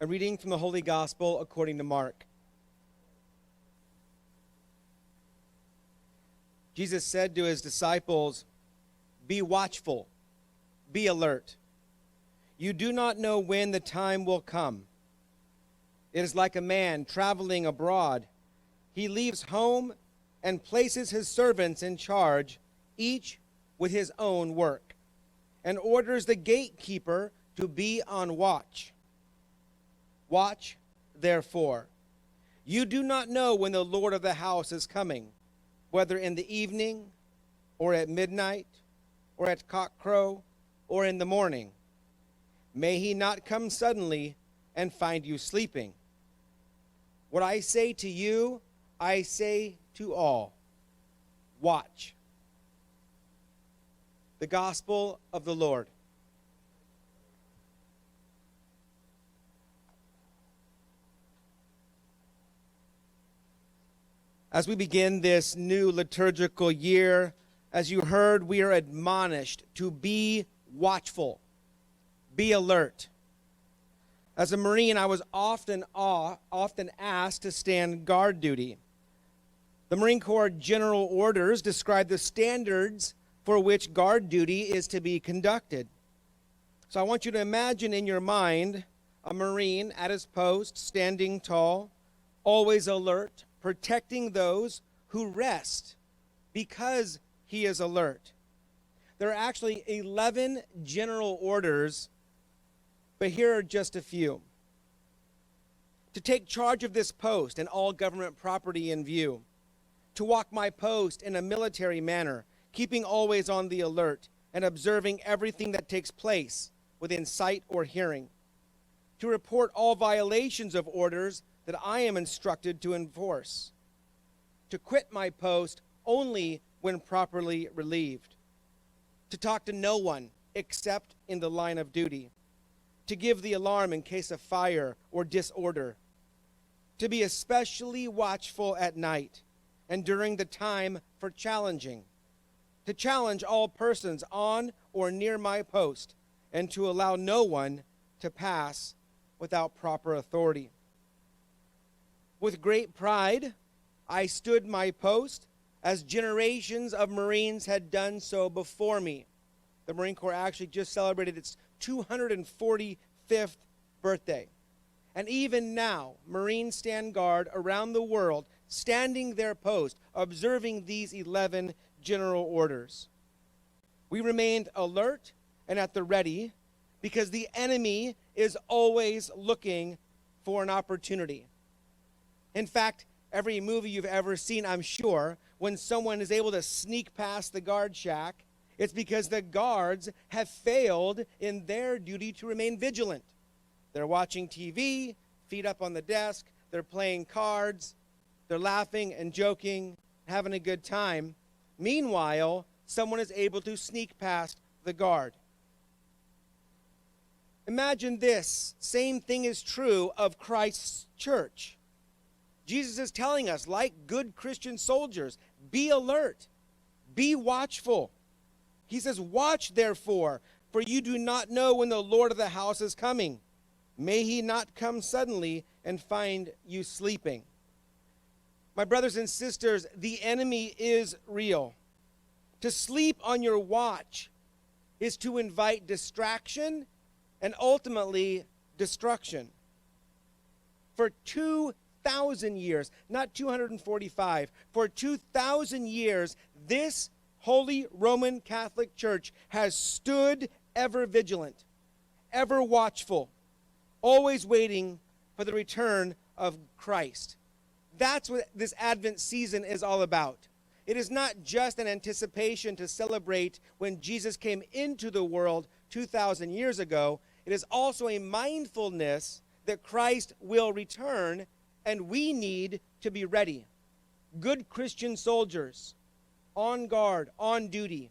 A reading from the Holy Gospel according to Mark. Jesus said to his disciples, "Be watchful, be alert. You do not know when the time will come. It is like a man traveling abroad. He leaves home and places his servants in charge, each with his own work, and orders the gatekeeper to be on watch. Watch, therefore. You do not know when the Lord of the house is coming, whether in the evening, or at midnight, or at cockcrow, or in the morning. May he not come suddenly and find you sleeping. What I say to you, I say to all, watch." The Gospel of the Lord. As we begin this new liturgical year, as you heard, we are admonished to be watchful, be alert. As a Marine, I was often asked to stand guard duty. The Marine Corps General Orders describe the standards for which guard duty is to be conducted. So I want you to imagine in your mind a Marine at his post, standing tall, always alert, protecting those who rest because he is alert. There are actually 11 general orders, but here are just a few. To take charge of this post and all government property in view. To walk my post in a military manner, keeping always on the alert and observing everything that takes place within sight or hearing. To report all violations of orders that I am instructed to enforce. To quit my post only when properly relieved. To talk to no one except in the line of duty. To give the alarm in case of fire or disorder. To be especially watchful at night and during the time for challenging. To challenge all persons on or near my post and to allow no one to pass without proper authority. With great pride, I stood my post as generations of Marines had done so before me. The Marine Corps actually just celebrated its 245th birthday. And even now, Marines stand guard around the world, standing their post, observing these 11 general orders. We remained alert and at the ready because the enemy is always looking for an opportunity. In fact, every movie you've ever seen, I'm sure, when someone is able to sneak past the guard shack, it's because the guards have failed in their duty to remain vigilant. They're watching TV, feet up on the desk, they're playing cards, they're laughing and joking, having a good time. Meanwhile, someone is able to sneak past the guard. Imagine this. Same thing is true of Christ's church. Jesus is telling us, like good Christian soldiers, be alert, be watchful. He says, watch therefore, for you do not know when the Lord of the house is coming. May he not come suddenly and find you sleeping. My brothers and sisters, the enemy is real. To sleep on your watch is to invite distraction and ultimately destruction. For 2,000 years, not 245, for 2,000 years, this Holy Roman Catholic Church has stood ever vigilant, ever watchful, always waiting for the return of Christ. That's what this Advent season is all about. It is not just an anticipation to celebrate when Jesus came into the world 2,000 years ago. It is also a mindfulness that Christ will return, and we need to be ready. Good Christian soldiers, on guard, on duty.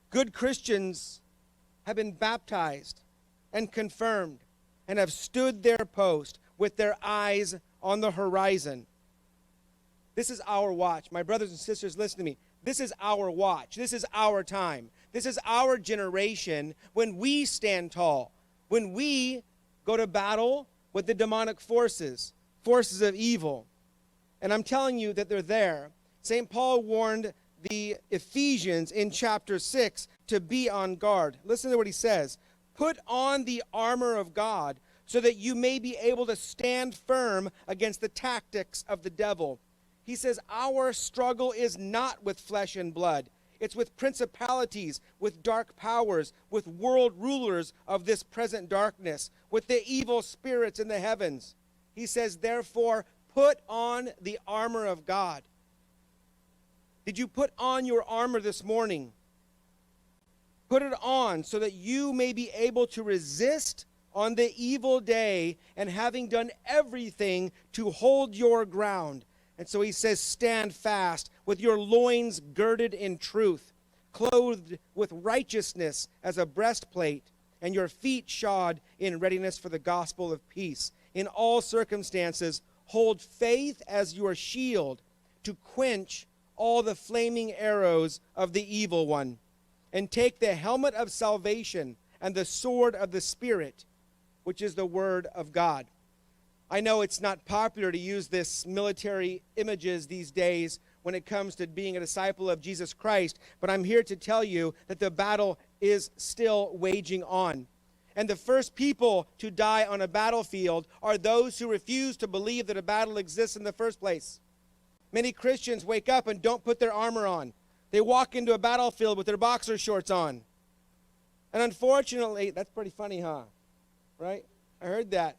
Good Christians have been baptized and confirmed and have stood their post with their eyes on the horizon. This is our watch. My brothers and sisters, listen to me. This is our watch. This is our time. This is our generation when we stand tall, when we go to battle with the demonic forces of evil. And I'm telling you that they're there. St. Paul warned the Ephesians in chapter 6 to be on guard. Listen to what he says. Put on the armor of God so that you may be able to stand firm against the tactics of the devil. He says, our struggle is not with flesh and blood. It's with principalities, with dark powers, with world rulers of this present darkness, with the evil spirits in the heavens. He says, therefore, put on the armor of God. Did you put on your armor this morning? Put it on so that you may be able to resist on the evil day, and having done everything to hold your ground. And so he says, stand fast with your loins girded in truth, clothed with righteousness as a breastplate, and your feet shod in readiness for the gospel of peace. In all circumstances, hold faith as your shield to quench all the flaming arrows of the evil one, and take the helmet of salvation and the sword of the Spirit, which is the word of God. I know it's not popular to use this military images these days when it comes to being a disciple of Jesus Christ, but I'm here to tell you that the battle is still waging on. And the first people to die on a battlefield are those who refuse to believe that a battle exists in the first place. Many Christians wake up and don't put their armor on. They walk into a battlefield with their boxer shorts on. And unfortunately, that's pretty funny, huh? Right? I heard that.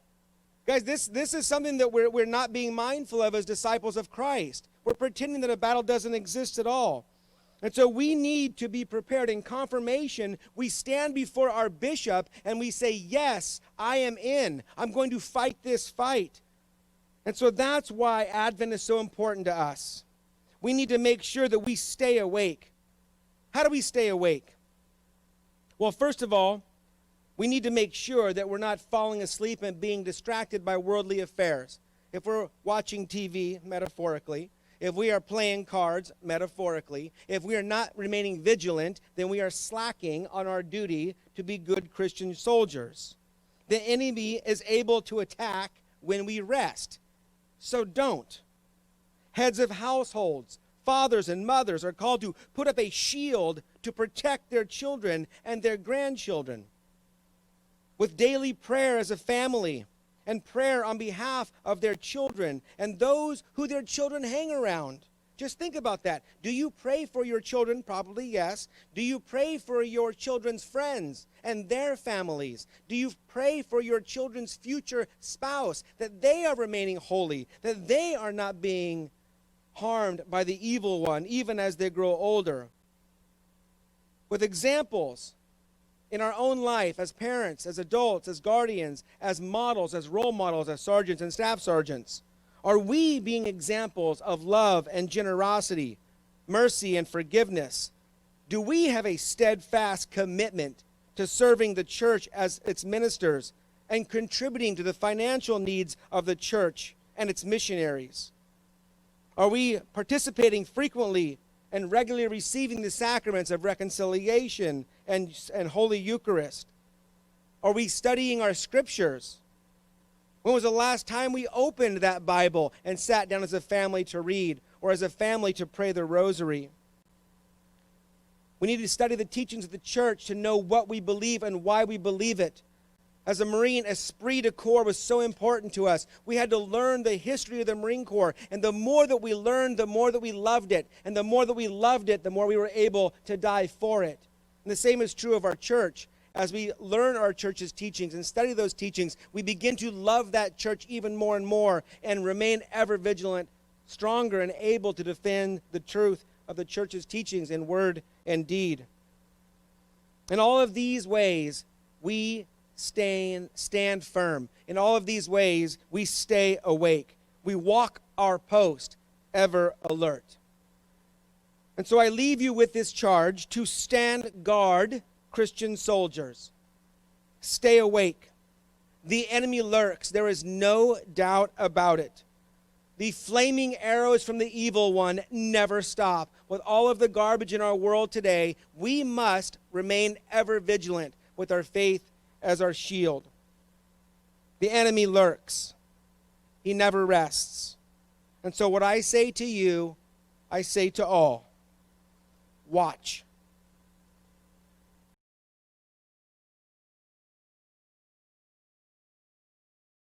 Guys, this is something that we're not being mindful of as disciples of Christ. We're pretending that a battle doesn't exist at all. And so we need to be prepared. In confirmation, we stand before our bishop and we say, yes, I am in. I'm going to fight this fight. And so that's why Advent is so important to us. We need to make sure that we stay awake. How do we stay awake? Well, first of all, we need to make sure that we're not falling asleep and being distracted by worldly affairs. If we're watching TV, metaphorically, if we are playing cards, metaphorically, if we are not remaining vigilant, then we are slacking on our duty to be good Christian soldiers. The enemy is able to attack when we rest. So don't. Heads of households, fathers and mothers are called to put up a shield to protect their children and their grandchildren. With daily prayer as a family and prayer on behalf of their children and those who their children hang around. Just think about that. Do you pray for your children? Probably yes. Do you pray for your children's friends and their families? Do you pray for your children's future spouse, that they are remaining holy, that they are not being harmed by the evil one, even as they grow older? With examples in our own life as parents, as adults, as guardians, as models, as role models, as sergeants and staff sergeants, are we being examples of love and generosity, mercy and forgiveness? Do we have a steadfast commitment to serving the church as its ministers and contributing to the financial needs of the church and its missionaries? Are we participating frequently and regularly receiving the sacraments of reconciliation and Holy Eucharist? Are we studying our scriptures? When was the last time we opened that Bible and sat down as a family to read, or as a family to pray the rosary? We need to study the teachings of the church to know what we believe and why we believe it. As a Marine, esprit de corps was so important to us. We had to learn the history of the Marine Corps. And the more that we learned, the more that we loved it. And the more that we loved it, the more we were able to die for it. And the same is true of our church. As we learn our church's teachings and study those teachings, we begin to love that church even more and more and remain ever vigilant, stronger, and able to defend the truth of the church's teachings in word and deed. In all of these ways, we stand firm. In all of these ways, we stay awake. We walk our post, ever alert. And so I leave you with this charge to stand guard, Christian soldiers. Stay awake. The enemy lurks. There is no doubt about it. The flaming arrows from the evil one never stop. With all of the garbage in our world today, we must remain ever vigilant with our faith as our shield. The enemy lurks. He never rests. And so what I say to you, I say to all, watch.